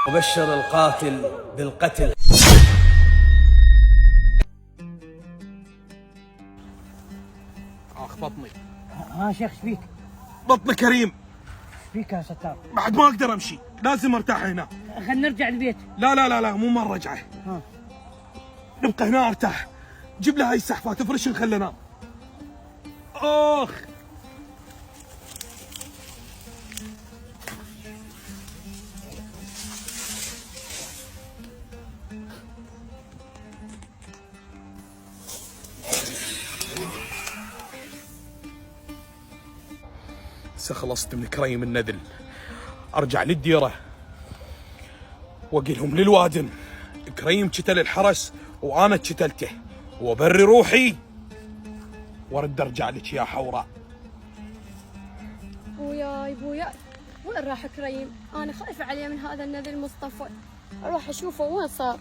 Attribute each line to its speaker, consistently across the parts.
Speaker 1: وبشر القاتل بالقتل.
Speaker 2: اخ بطني.
Speaker 3: ها شيخ ايش فيك؟
Speaker 2: بطني كريم.
Speaker 3: ايش فيك يا ستار؟
Speaker 2: بعد ما اقدر امشي، لازم ارتاح هنا.
Speaker 3: خلينا نرجع البيت.
Speaker 2: لا لا لا لا، مو مرة رجعه. نبقى هنا ارتاح. جيب لي هاي السحفات افرشن خلنا ننام. اخ هسه خلصت من كريم النذل، ارجع للديره واقلهم للوادم. كريم قتل الحرس وانا قتلته، وابري روحي وارد ارجع لك يا حوراء.
Speaker 4: بوياي بوياي، وين راح كريم؟ انا خايفه عليه من هذا النذل مصطفى. اروح اشوفه وين صار.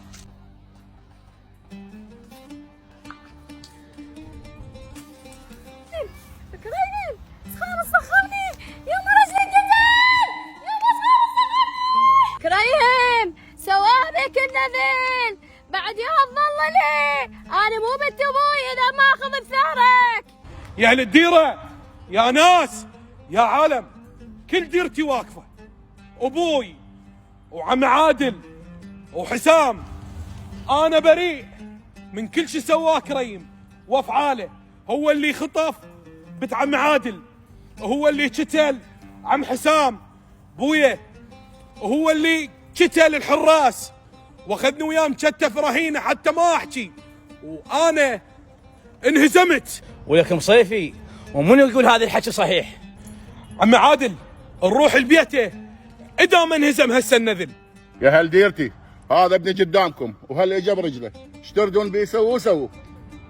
Speaker 4: كريم سخان سخني، يما رجلي قتل، يما سخان سخني. كريم سواه بك النذل بعد يا الظل لي. انا مو بنت ابوي اذا ما اخذ بثارك.
Speaker 2: يا اهل الديره، يا ناس، يا عالم، كل ديرتي واقفه. ابوي وعم عادل وحسام. انا بريء من كل شي سواه كريم وافعاله. هو اللي خطف بنت عم عادل، وهو اللي قتل عم حسام بويه، وهو اللي قتل الحراس واخذني وياه مكتف رهينه حتى ما احكي. وانا انهزمت.
Speaker 1: ولكم صيفي، ومنو يقول هذا الحكي صحيح؟
Speaker 2: عم عادل نروح لبيته اذا ما انهزم هسه النذل.
Speaker 5: يا هل ديرتي، هذا ابني قدامكم وهل اجى برجله، ايش تردون بيسووا سووا.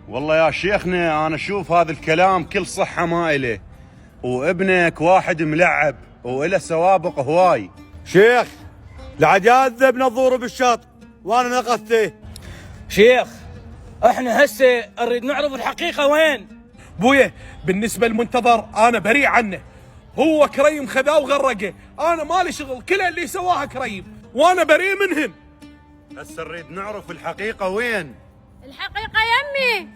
Speaker 6: والله يا شيخنا انا اشوف هذا الكلام كل صحه ما اليه، وابنك واحد ملعب وله سوابق هواي.
Speaker 7: شيخ لعد يذب نظوره بالشاط وانا نقصته.
Speaker 1: شيخ احنا هسه نريد نعرف الحقيقة وين.
Speaker 2: بويه بالنسبه للمنتظر انا بريء عنه. هو كريم خذاه وغرقه، انا مالي شغل، كل اللي سواها كريم وانا بريء منهن.
Speaker 6: هسه نريد نعرف الحقيقه وين.
Speaker 4: الحقيقه يمي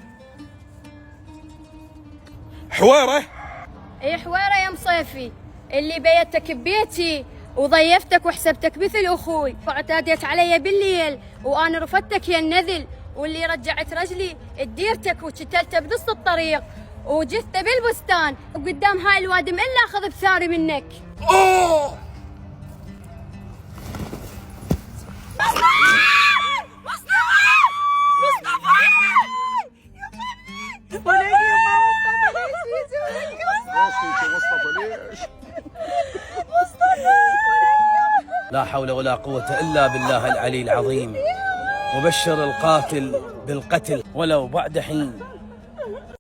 Speaker 2: حويره.
Speaker 4: اي حويره يا مصيفي، اللي بيتك ببيتي وضيفتك وحسبتك مثل اخوي، واعتديت علي بالليل وانا رفضتك يا النذل، واللي رجعت رجلي ديرتك وشتلته بنص الطريق وجثته بالبستان وقدام هاي الوادم الا اخذ بثاري منك.
Speaker 2: اوه
Speaker 1: لا حول ولا قوة إلا بالله العلي العظيم. وبشر القاتل بالقتل ولو بعد حين.